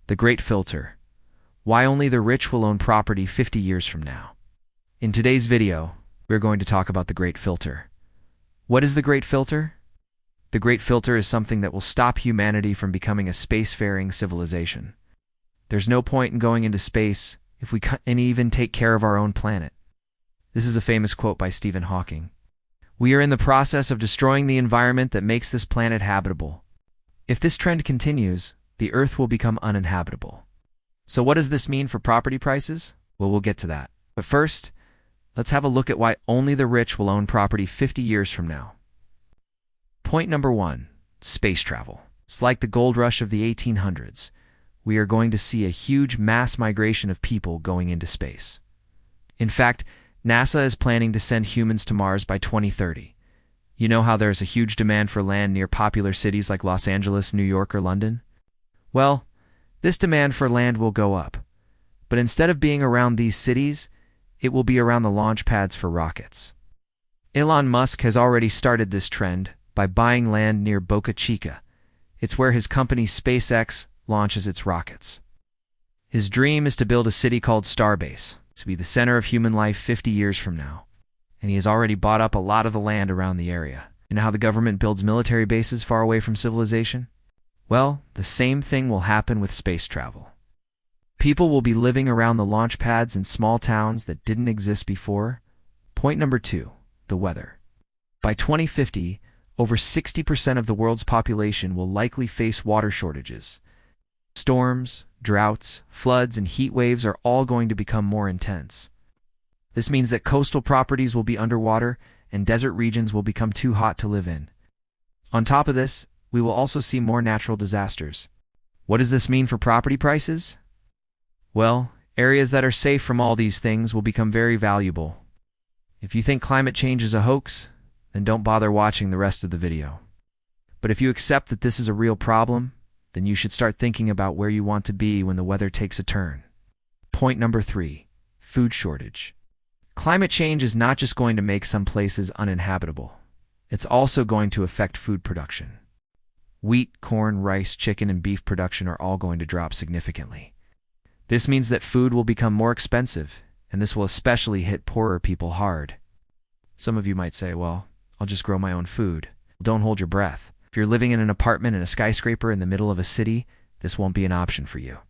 The Great Filter. Why only the rich will own property 50 years from now. In today's video, we're going to talk about the Great Filter. What is the Great Filter? The Great Filter is something that will stop humanity from becoming a spacefaring civilization. There's no point in going into space if we can't even take care of our own planet. This is a famous quote by Stephen Hawking. We are in the process of destroying the environment that makes this planet habitable. If this trend continues, the Earth will become uninhabitable. So what does this mean for property prices? Well, we'll get to that. But first, let's have a look at why only the rich will own property 50 years from now. Point number 1, space travel. It's like the gold rush of the 1800s. We are going to see a huge mass migration of people going into space. In fact, NASA is planning to send humans to Mars by 2030. You know how there's a huge demand for land near popular cities like Los Angeles, New York, or London? Well, this demand for land will go up. But instead of being around these cities, it will be around the launch pads for rockets. Elon Musk has already started this trend by buying land near Boca Chica. It's where his company SpaceX launches its rockets. His dream is to build a city called Starbase, to be the center of human life 50 years from now. And he has already bought up a lot of the land around the area. You know how the government builds military bases far away from civilization? Well, the same thing will happen with space travel. People will be living around the launch pads in small towns that didn't exist before. Point number 2, the weather. By 2050, over 60% of the world's population will likely face water shortages. Storms, droughts, floods, and heat waves are all going to become more intense. This means that coastal properties will be underwater and desert regions will become too hot to live in. On top of this, we will also see more natural disasters. What does this mean for property prices? Well, areas that are safe from all these things will become very valuable. If you think climate change is a hoax, then don't bother watching the rest of the video. But if you accept that this is a real problem, then you should start thinking about where you want to be when the weather takes a turn. Point number 3, food shortage. Climate change is not just going to make some places uninhabitable. It's also going to affect food production. Wheat, corn, rice, chicken, and beef production are all going to drop significantly. This means that food will become more expensive, and this will especially hit poorer people hard. Some of you might say, well, I'll just grow my own food. Don't hold your breath. If you're living in an apartment in a skyscraper in the middle of a city, this won't be an option for you.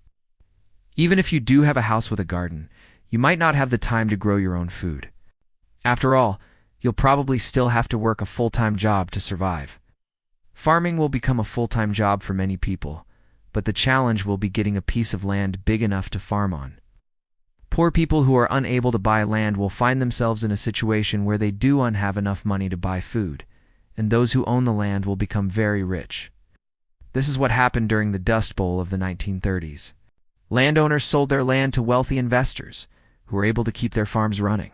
Even if you do have a house with a garden, you might not have the time to grow your own food. After all, you'll probably still have to work a full-time job to survive. Farming will become a full-time job for many people, but the challenge will be getting a piece of land big enough to farm on. Poor people who are unable to buy land will find themselves in a situation where they do not have enough money to buy food, and those who own the land will become very rich. This is what happened during the Dust Bowl of the 1930s. Landowners sold their land to wealthy investors, who were able to keep their farms running,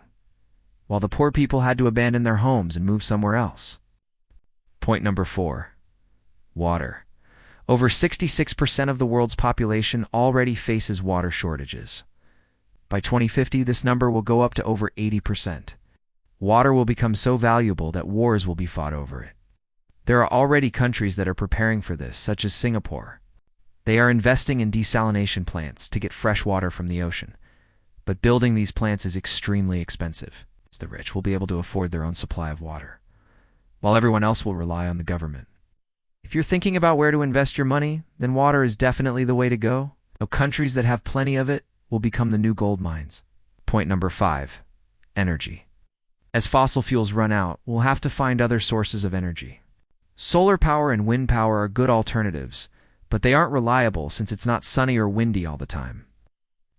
while the poor people had to abandon their homes and move somewhere else. Point number 4, water. Over 66% of the world's population already faces water shortages. By 2050, this number will go up to over 80%. Water will become so valuable that wars will be fought over it. There are already countries that are preparing for this, such as Singapore. They are investing in desalination plants to get fresh water from the ocean. But building these plants is extremely expensive, as the rich will be able to afford their own supply of water, while everyone else will rely on the government. If you're thinking about where to invest your money, then water is definitely the way to go. Though countries that have plenty of it will become the new gold mines. Point number 5, energy. As fossil fuels run out, we'll have to find other sources of energy. Solar power and wind power are good alternatives, but they aren't reliable since it's not sunny or windy all the time.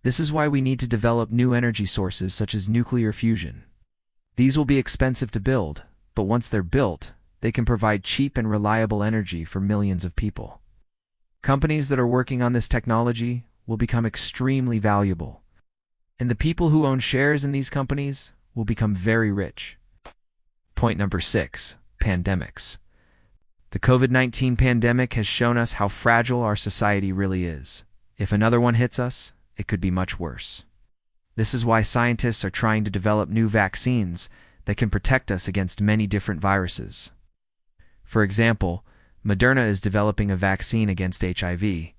This is why we need to develop new energy sources such as nuclear fusion. These will be expensive to build, but once they're built, they can provide cheap and reliable energy for millions of people. Companies that are working on this technology will become extremely valuable, and the people who own shares in these companies will become very rich. Point number 6, pandemics. The COVID-19 pandemic has shown us how fragile our society really is. If another one hits us, it could be much worse. This is why scientists are trying to develop new vaccines that can protect us against many different viruses. For example, Moderna is developing a vaccine against HIV,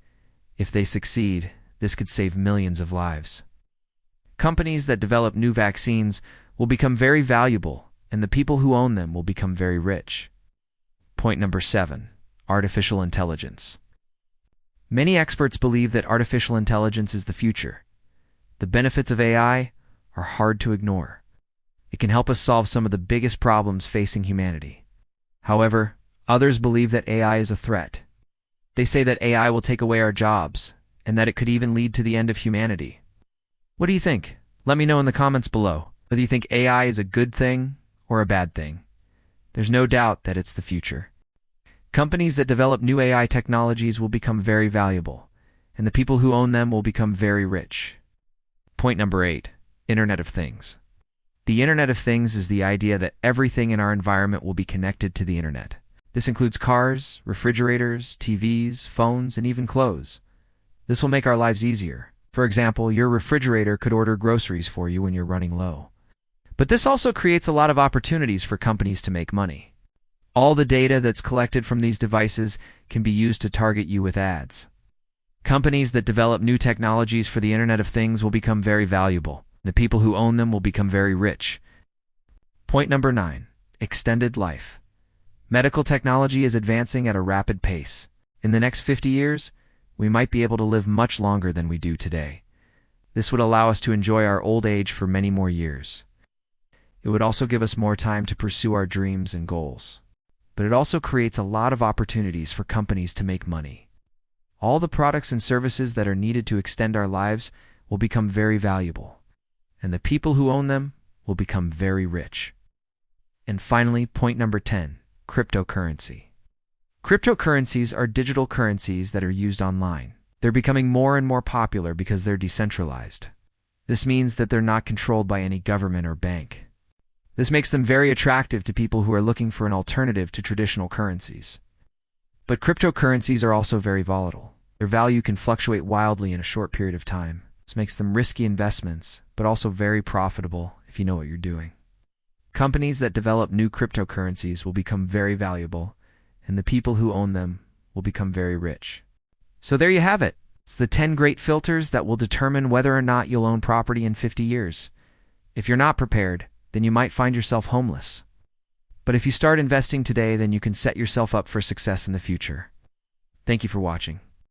If they succeed, this could save millions of lives. Companies that develop new vaccines will become very valuable, and the people who own them will become very rich. Point number 7. Artificial intelligence. Many experts believe that artificial intelligence is the future. The benefits of AI are hard to ignore. It can help us solve some of the biggest problems facing humanity. However, others believe that AI is a threat. They say that AI will take away our jobs, and that it could even lead to the end of humanity. What do you think? Let me know in the comments below whether you think AI is a good thing or a bad thing. There's no doubt that it's the future. Companies that develop new AI technologies will become very valuable, and the people who own them will become very rich. Point number 8. Internet of Things. The Internet of Things is the idea that everything in our environment will be connected to the Internet. This includes cars, refrigerators, TVs, phones, and even clothes. This will make our lives easier. For example, your refrigerator could order groceries for you when you're running low. But this also creates a lot of opportunities for companies to make money. All the data that's collected from these devices can be used to target you with ads. Companies that develop new technologies for the Internet of Things will become very valuable. The people who own them will become very rich. Point number 9. Extended life. Medical technology is advancing at a rapid pace. In the next 50 years, we might be able to live much longer than we do today. This would allow us to enjoy our old age for many more years. It would also give us more time to pursue our dreams and goals. But it also creates a lot of opportunities for companies to make money. All the products and services that are needed to extend our lives will become very valuable, and the people who own them will become very rich. And finally, point number 10, cryptocurrency. Cryptocurrencies are digital currencies that are used online. They're becoming more and more popular because they're decentralized. This means that they're not controlled by any government or bank. This makes them very attractive to people who are looking for an alternative to traditional currencies. But cryptocurrencies are also very volatile. Their value can fluctuate wildly in a short period of time. This makes them risky investments, but also very profitable if you know what you're doing. Companies that develop new cryptocurrencies will become very valuable, and the people who own them will become very rich. So there you have it. It's the 10 great filters that will determine whether or not you'll own property in 50 years. If you're not prepared, then you might find yourself homeless. But if you start investing today, then you can set yourself up for success in the future. Thank you for watching.